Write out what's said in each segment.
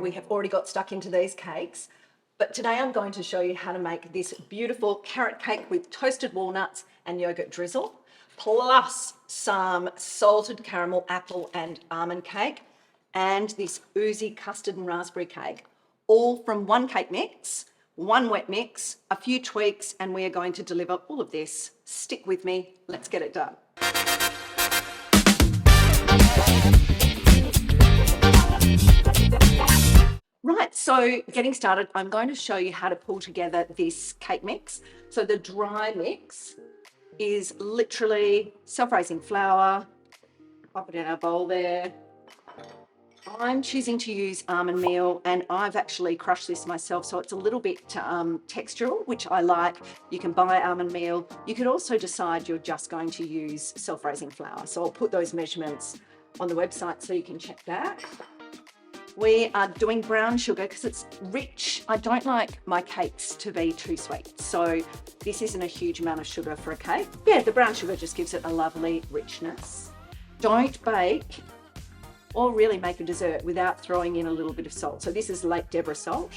we have already got stuck into these cakes, but today I'm going to show you how to make this beautiful carrot cake with toasted walnuts and yogurt drizzle, plus some salted caramel apple and almond cake, and this oozy custard and raspberry cake, all from one cake mix, one wet mix, a few tweaks, and we are going to deliver all of this. Stick with me, let's get it done. Right, so getting started, I'm going to show you how to pull together this cake mix. So the dry mix is literally self-raising flour. Pop it in our bowl there. I'm choosing to use almond meal, and I've actually crushed this myself, so it's a little bit textural, which I like. You can buy almond meal. You could also decide you're just going to use self-raising flour. So I'll put those measurements on the website so you can check that. We are doing brown sugar because it's rich. I don't like my cakes to be too sweet, so this isn't a huge amount of sugar for a cake. Yeah, the brown sugar just gives it a lovely richness. Don't bake or really make a dessert without throwing in a little bit of salt. So this is Lake Deborah salt.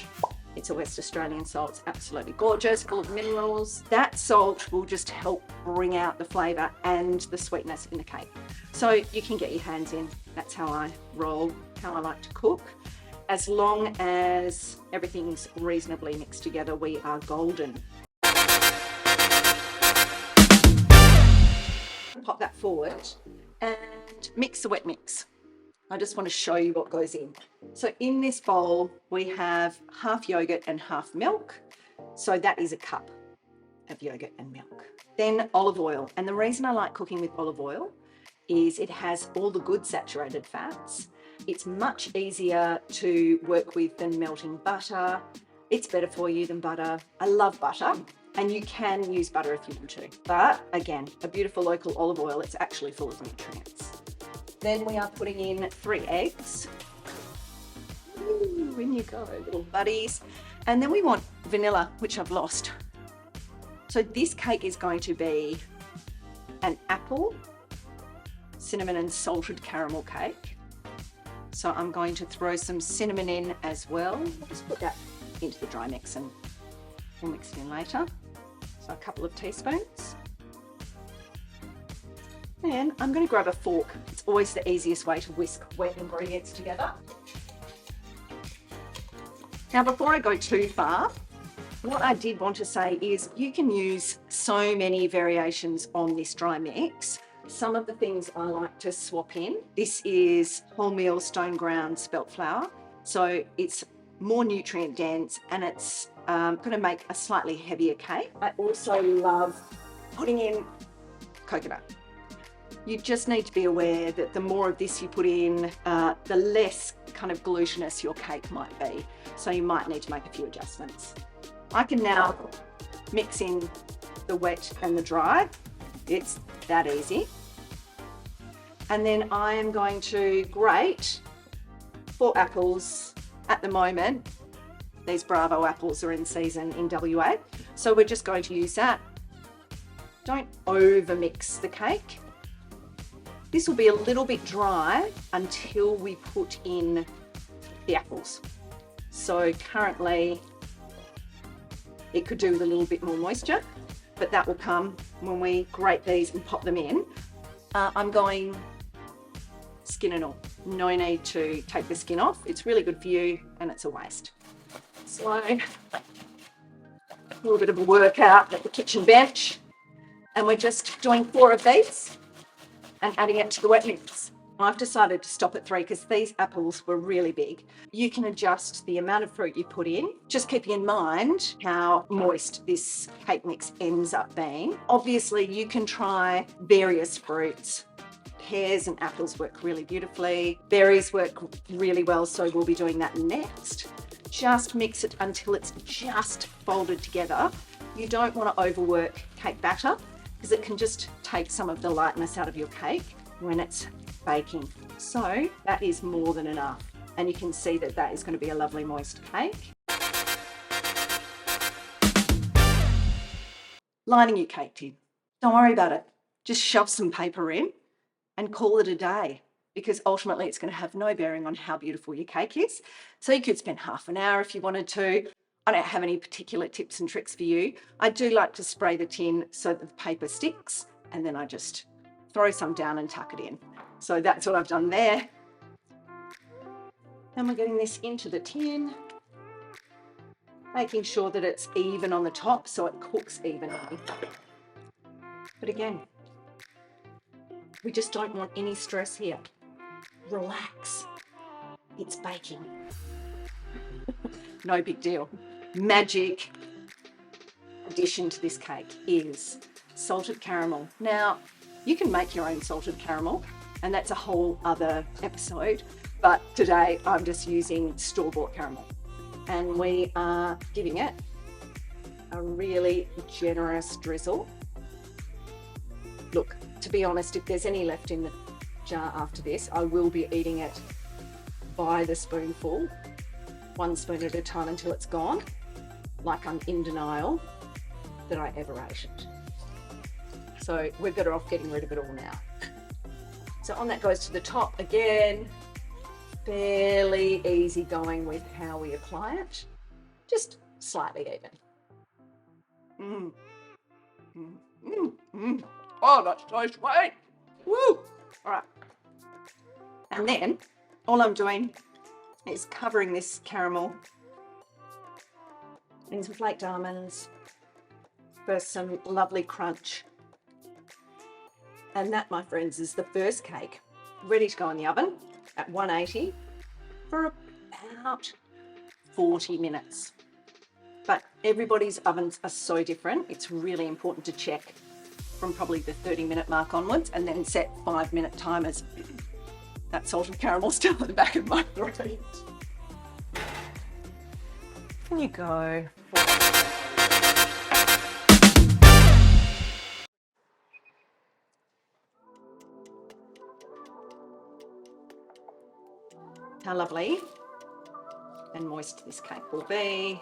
It's a West Australian salt. It's absolutely gorgeous, full of minerals. That salt will just help bring out the flavour and the sweetness in the cake. So you can get your hands in. That's how I roll, how I like to cook. As long as everything's reasonably mixed together, we are golden. Pop that forward and mix the wet mix. I just want to show you what goes in. So in this bowl, we have half yogurt and half milk. So that is a cup of yogurt and milk. Then olive oil. And the reason I like cooking with olive oil is it has all the good saturated fats. It's much easier to work with than melting butter. It's better for you than butter. I love butter, and you can use butter if you want to. But again, a beautiful local olive oil, it's actually full of nutrients. Then we are putting in 3 eggs. Ooh, in you go, little buddies. And then we want vanilla, which I've lost. So this cake is going to be an apple, cinnamon and salted caramel cake. So I'm going to throw some cinnamon in as well. Just put that into the dry mix and we'll mix it in later. So a couple of teaspoons. And I'm going to grab a fork. It's always the easiest way to whisk wet ingredients together. Now, before I go too far, what I did want to say is you can use so many variations on this dry mix. Some of the things I like to swap in. This is wholemeal stone ground spelt flour. So it's more nutrient dense and it's going to make a slightly heavier cake. I also love putting in coconut. You just need to be aware that the more of this you put in, the less kind of glutinous your cake might be. So you might need to make a few adjustments. I can now mix in the wet and the dry. It's that easy. And then I am going to grate 4 apples at the moment. These Bravo apples are in season in WA. So we're just going to use that. Don't over mix the cake. This will be a little bit dry until we put in the apples. So currently it could do with a little bit more moisture, but that will come when we grate these and pop them in. I'm going skin and all. No need to take the skin off. It's really good for you and it's a waste. So a little bit of a workout at the kitchen bench, and we're just doing 4 of these and adding it to the wet mix. I've decided to stop at 3 because these apples were really big. You can adjust the amount of fruit you put in, just keeping in mind how moist this cake mix ends up being. Obviously, you can try various fruits. Pears and apples work really beautifully. Berries work really well, so we'll be doing that next. Just mix it until it's just folded together. You don't want to overwork cake batter because it can just take some of the lightness out of your cake when it's baking. So that is more than enough. And you can see that that is going to be a lovely moist cake. Lining your cake tin. Don't worry about it. Just shove some paper in and call it a day. because ultimately it's going to have no bearing on how beautiful your cake is. So you could spend half an hour if you wanted to. I don't have any particular tips and tricks for you. I do like to spray the tin so that the paper sticks, and then I just throw some down and tuck it in. So that's what I've done there. Then we're getting this into the tin, making sure that it's even on the top so it cooks evenly. But again, we just don't want any stress here. Relax. It's baking. No big deal. Magic addition to this cake is salted caramel. Now, you can make your own salted caramel, and that's a whole other episode, but today I'm just using store-bought caramel, and we are giving it a really generous drizzle. Look, to be honest, if there's any left in the jar after this, I will be eating it by the spoonful, 1 spoon at a time until it's gone, like I'm in denial that I ever ate it. So we're better off getting rid of it all now. So on that goes to the top again, fairly easy going with how we apply it, just slightly even. Oh, that's so sweet. Woo! All right. And then all I'm doing is covering this caramel in some flaked almonds for some lovely crunch. And that, my friends, is the first cake ready to go in the oven at 180 for about 40 minutes. But everybody's ovens are so different. It's really important to check from probably the 30-minute mark onwards, and then set 5-minute timers. That salted caramel still at the back of my throat. Can you go? How lovely and moist this cake will be.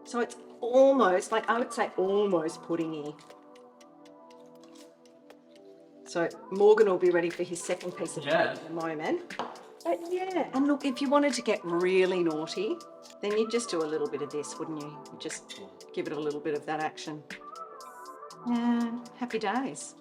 So it's almost, like I would say, almost puddingy. So Morgan will be ready for his second piece of cake in a moment. But yeah, and look, if you wanted to get really naughty, then you'd just do a little bit of this, wouldn't you? You'd just give it a little bit of that action. Yeah, happy days.